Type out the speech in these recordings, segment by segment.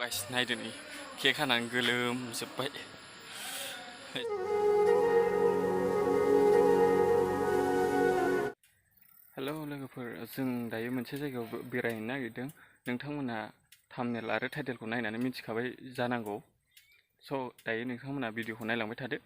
Guys नायदो नै cake हानानै गोलोमजोब्बाय। हेल' लोगोफोर, जों दायो मोनसे जायगायाव बेरायहैनो नागिरदों। नोंथांमोना थाम्बनेल आरो टाइटेलखौ नायनानै मिथिखाबाय जानांगौ। स' दायो नोंथांमोना भिडिअखौ नायलांबाय थादो।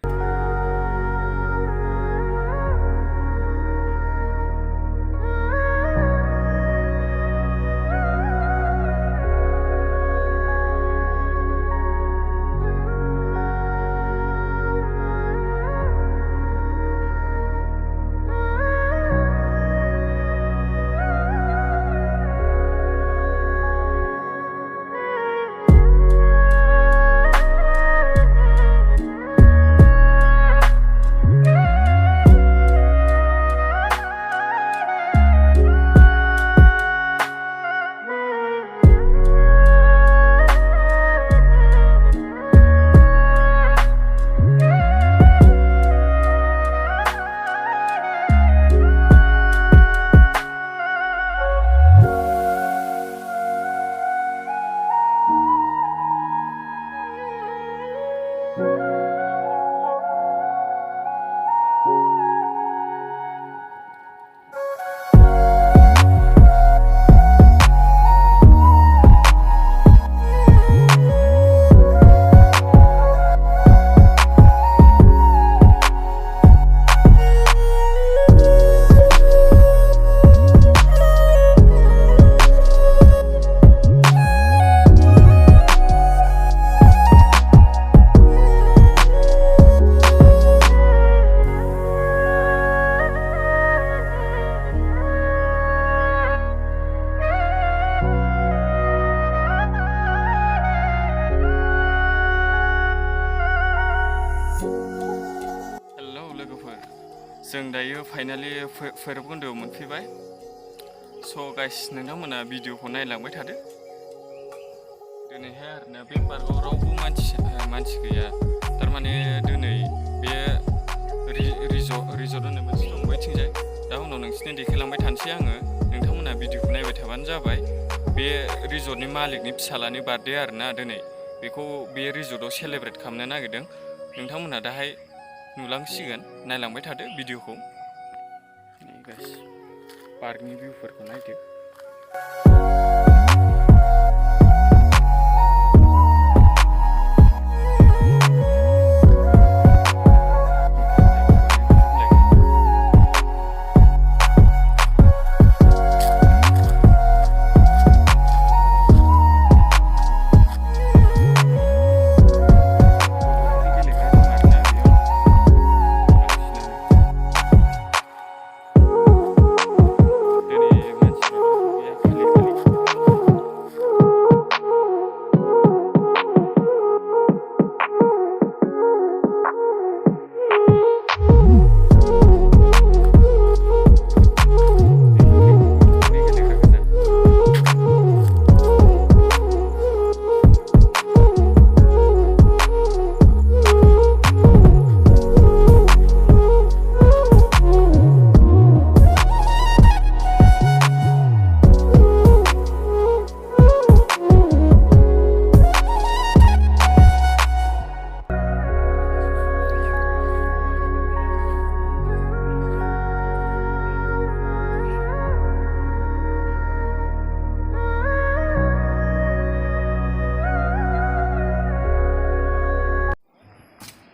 जों दायो फाइनालि भैरबकुन्दआव मोनफैबाय। स' गाइस नोंथांमोना भिडिअखौ नायलांबाय थादो। दिनैहाय आरोना बे पार्कआव रावबो मानसि गैया। थारमाने दिनै बे रिजर्ट होननाय मोनसे दं बैथिंजाय। दा उनाव नोंसिनो देखायलांबाय थानोसै आङो। नोंथांमोना भिडिअखौ नायबाय थाबानो जाबाय। बे रिजर्टनि मालिकनि फिसालानि बार्थडे आरोना दिनै। बेखौ बे रिजर्टआव सेलेब्रेट खालामनो नागिरदों। नोंथांमोना दाहाय नुलांसिगोन, नायलांबाय थादो भिडिअखौ। नै गाइस पार्कनि भिउफोरखौ नायदो।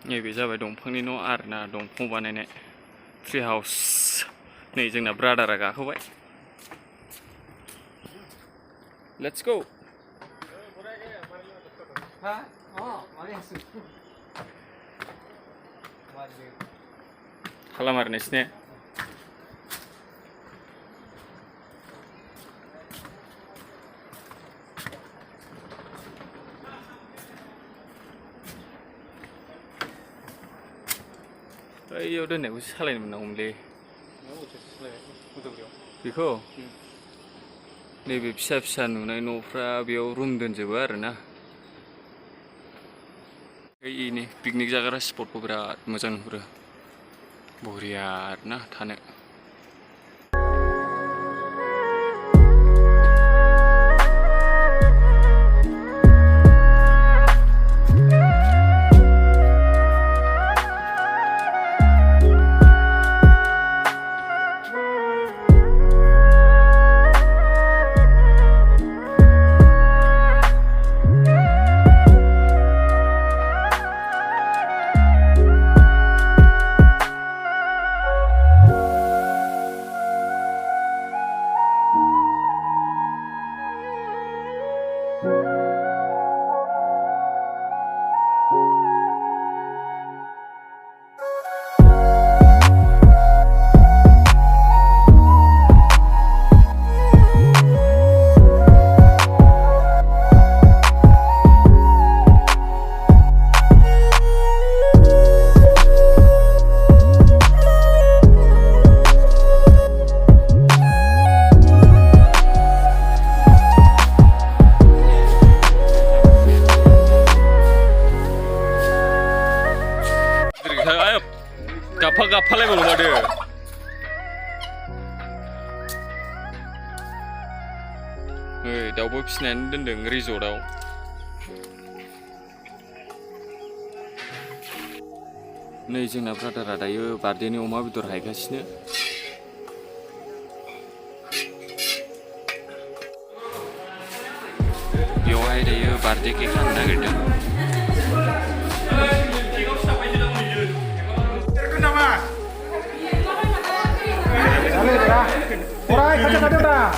नैबे जाबाय दंफांनि न' आरोना, दंफां बानायनाय ट्रि हाउस। नै जोंना ब्रादारा गाखोबाय। Let's go. खालाम आरो नोंसिने। बैयाव दोननायखौसो सालायनो मोननांगौमोनलै बेखौ। नैबे फिसा फिसा नुनाय न'फ्रा बेयाव रुम दोनजोबो आरोना। बैनि पिकनिक जाग्रा स्पटखौ बिराद मोजां नुहुरो, बरिया आरोना थानो। गाबफालायबावल' माथो दाउबो फिसिनानै दोनदों रिजर्टआव नै जोंना ब्रादारा दायो बार्थडेनि अमा बेदर हायगासिनो बेवहाय दायो बार्थडे केक हानो नागिरदों Orai, kaca udah.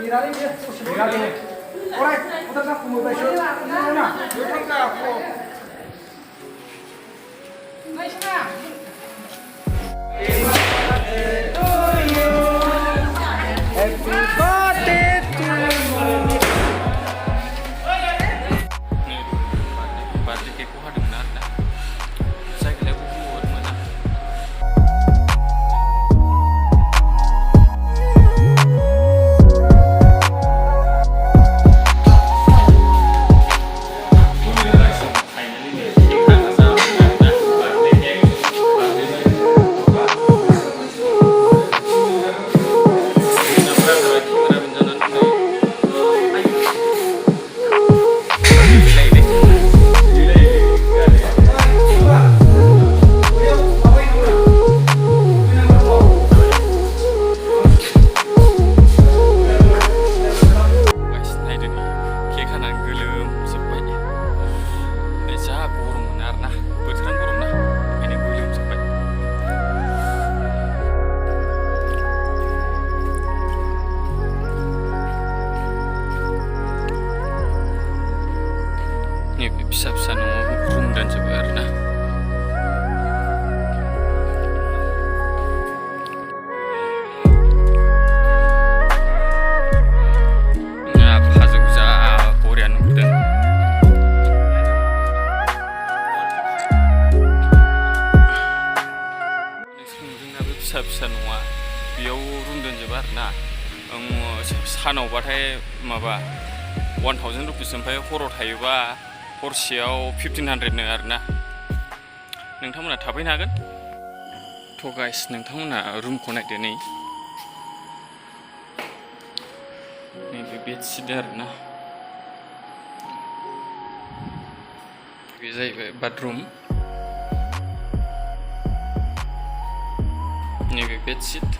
Irali dia, irali. Orai, udah dah Pongbai show. Mana? Betul tak aku? Nice na. Happy birthday to you. Birthday cake ko hadung na na. Saya kena buat mana? Bisa-bisa nunggu room dan sebenarnya nah hasil usaha Korean dan bisa-bisa nunggu biau room dan sebenarnya सानावबाथाय माबा 1000 rupees ओमफ्राय हराव थायोबा हरसेयाव 1500 नो आरोना नोंथांमोना थाफैनो हागोन थ' गाइस नोंथांमोना रुमखौ नायदो नैबे बेडशीट आरोना बे जाहैबाय बाथरुम नैबे बेडशीट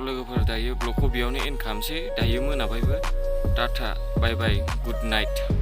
लोगोफोर दायो ब्लगखौ बेयावनो एन्ड खालामसै दायो मोनाबायबो टाटा बाय बाय गुड नाइट